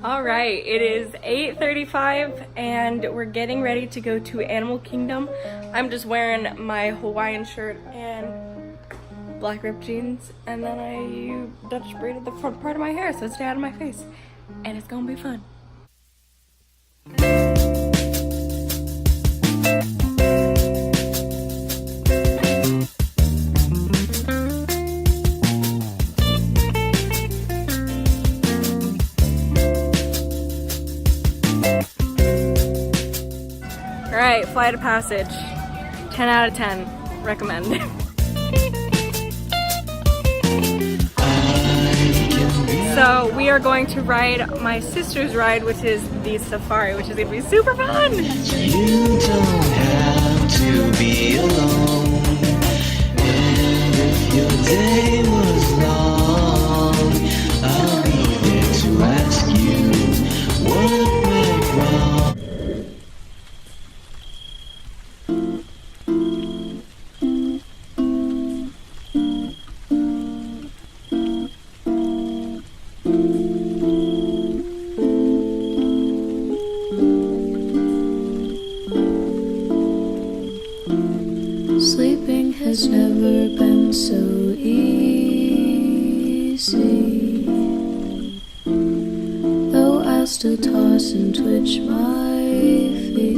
All right, it is 8:35 and we're getting ready to go to Animal Kingdom. I'm just wearing my Hawaiian shirt and black ripped jeans, and then I Dutch braided the front part of my hair so it stay out of my face, and it's gonna be fun. Alright, flight of passage. 10 out of 10. Recommend. So we are going to ride my sister's ride, which is the safari, which is going to be super fun! You don't have to be alone. And if your day was long, I'll be there to ask you what went wrong. Sleeping has never been so easy, though I still toss and twitch my feet.